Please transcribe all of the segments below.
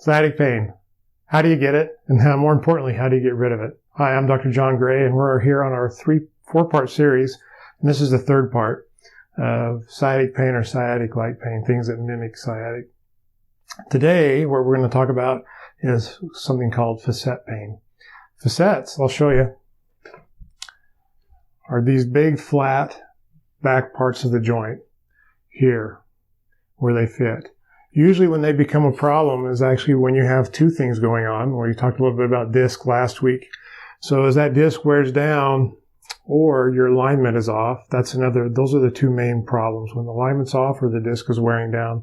Sciatic pain. How do you get it? And more importantly, how do you get rid of it? Hi, I'm Dr. John Gray, and we're here on our 4-part series, and this is the third part of sciatic pain or sciatic-like pain, things that mimic sciatic. Today, what we're going to talk about is something called facet pain. Facets, I'll show you, are these big, flat back parts of the joint here where they fit. Usually when they become a problem is actually when you have two things going on, where you talked a little bit about disc last week. So as that disc wears down or your alignment is off, those are the two main problems. When the alignment's off or the disc is wearing down,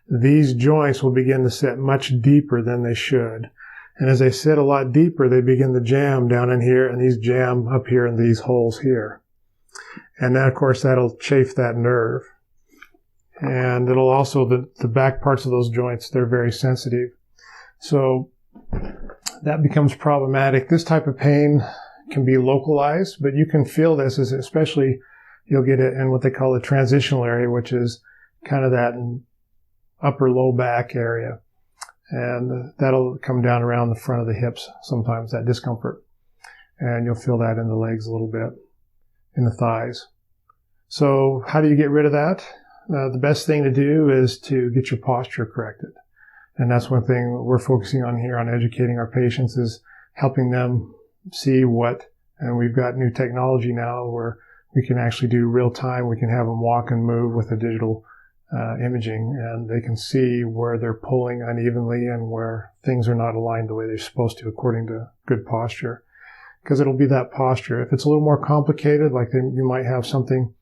these joints will begin to sit much deeper than they should. And as they sit a lot deeper, they begin to jam down in here, and these jam up here in these holes here. And then, of course, that'll chafe that nerve. And it'll also, the back parts of those joints, they're very sensitive. So that becomes problematic. This type of pain can be localized, but you can feel this, especially you'll get it in what they call the transitional area, which is kind of that upper low back area. And that'll come down around the front of the hips sometimes, that discomfort. And you'll feel that in the legs a little bit, in the thighs. So how do you get rid of that? The best thing to do is to get your posture corrected. And that's one thing we're focusing on here on educating our patients, is helping them see and we've got new technology now where we can actually do real time. We can have them walk and move with a digital imaging, and they can see where they're pulling unevenly and where things are not aligned the way they're supposed to according to good posture. Because it'll be that posture. If it's a little more complicated, like you might have something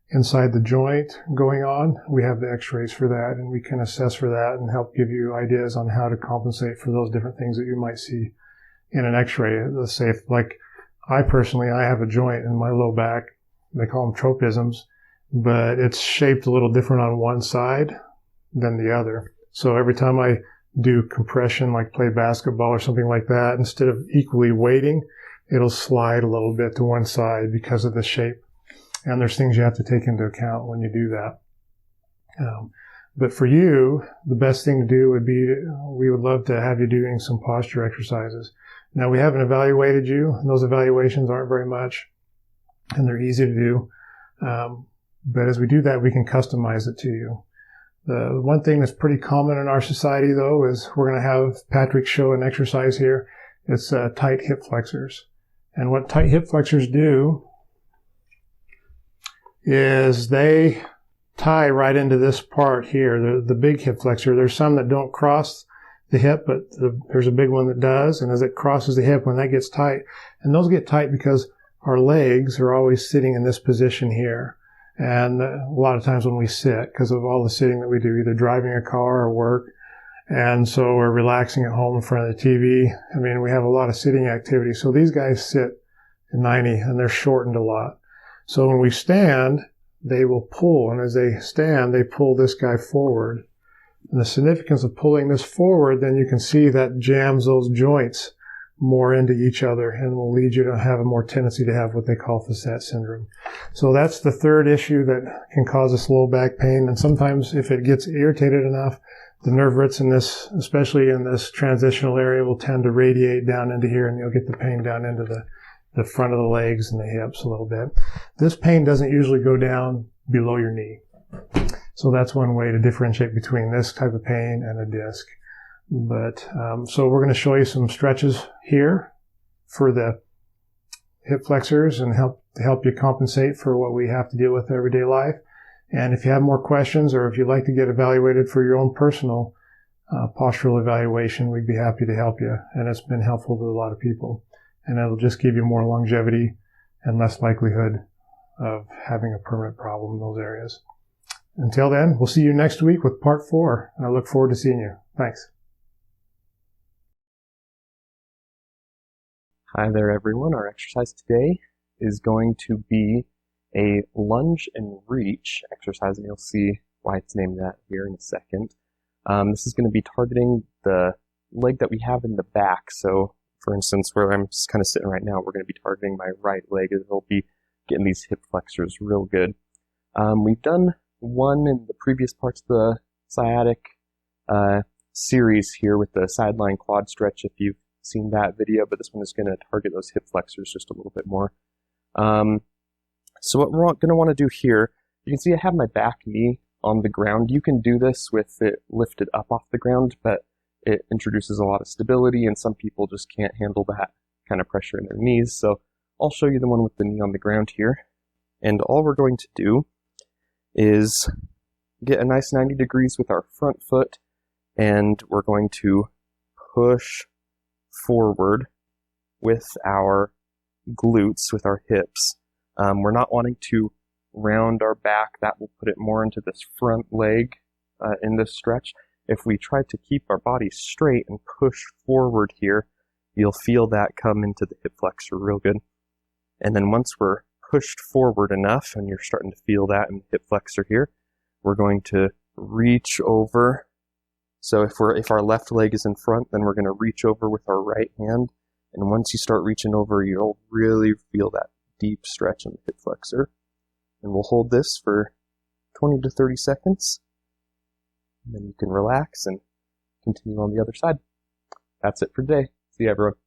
inside the joint going on, we have the x-rays for that, and we can assess for that and help give you ideas on how to compensate for those different things that you might see in an x-ray. Let's say, I have a joint in my low back, they call them tropisms, but it's shaped a little different on one side than the other. So every time I do compression, like play basketball or something like that, instead of equally weighting, it'll slide a little bit to one side because of the shape. And there's things you have to take into account when you do that. But for you, the best thing to do would be, we would love to have you doing some posture exercises. Now, we haven't evaluated you, and those evaluations aren't very much, and they're easy to do. But as we do that, we can customize it to you. The one thing that's pretty common in our society, though, is we're going to have Patrick show an exercise here. It's tight hip flexors. And what tight hip flexors do is they tie right into this part here, the big hip flexor. There's some that don't cross the hip, but there's a big one that does. And as it crosses the hip, when that gets tight, and those get tight because our legs are always sitting in this position here. And a lot of times when we sit, because of all the sitting that we do, either driving a car or work, and so we're relaxing at home in front of the TV. I mean, we have a lot of sitting activity. So these guys sit at 90, and they're shortened a lot. So when we stand, they will pull, and as they stand, they pull this guy forward. And the significance of pulling this forward, then you can see that jams those joints more into each other and will lead you to have a more tendency to have what they call facet syndrome. So that's the third issue that can cause us low back pain. And sometimes if it gets irritated enough, the nerve roots in this, especially in this transitional area, will tend to radiate down into here, and you'll get the pain down into the front of the legs and the hips a little bit. This pain doesn't usually go down below your knee. So that's one way to differentiate between this type of pain and a disc. But, so we're going to show you some stretches here for the hip flexors and help you compensate for what we have to deal with everyday life. And if you have more questions, or if you'd like to get evaluated for your own personal postural evaluation, we'd be happy to help you. And it's been helpful to a lot of people. And it'll just give you more longevity and less likelihood of having a permanent problem in those areas. Until then, we'll see you next week with part 4, and I look forward to seeing you. Thanks. Hi there, everyone. Our exercise today is going to be a lunge and reach exercise, and you'll see why it's named that here in a second. This is going to be targeting the leg that we have in the back. So, for instance, where I'm just kind of sitting right now, we're going to be targeting my right leg. It'll be getting these hip flexors real good. We've done one in the previous parts of the sciatic series here with the sideline quad stretch if you've seen that video, but this one is going to target those hip flexors just a little bit more. So what we're going to want to do here, you can see I have my back knee on the ground. You can do this with it lifted up off the ground, but it introduces a lot of stability, and some people just can't handle that kind of pressure in their knees. So I'll show you the one with the knee on the ground here. And all we're going to do is get a nice 90 degrees with our front foot, and we're going to push forward with our glutes, with our hips. We're not wanting to round our back. That will put it more into this front leg in this stretch. If we try to keep our body straight and push forward here, you'll feel that come into the hip flexor real good. And then once we're pushed forward enough, and you're starting to feel that in the hip flexor here, we're going to reach over. So if our left leg is in front, then we're going to reach over with our right hand. And once you start reaching over, you'll really feel that deep stretch in the hip flexor. And we'll hold this for 20 to 30 seconds. And then you can relax and continue on the other side. That's it for today. See you, everyone.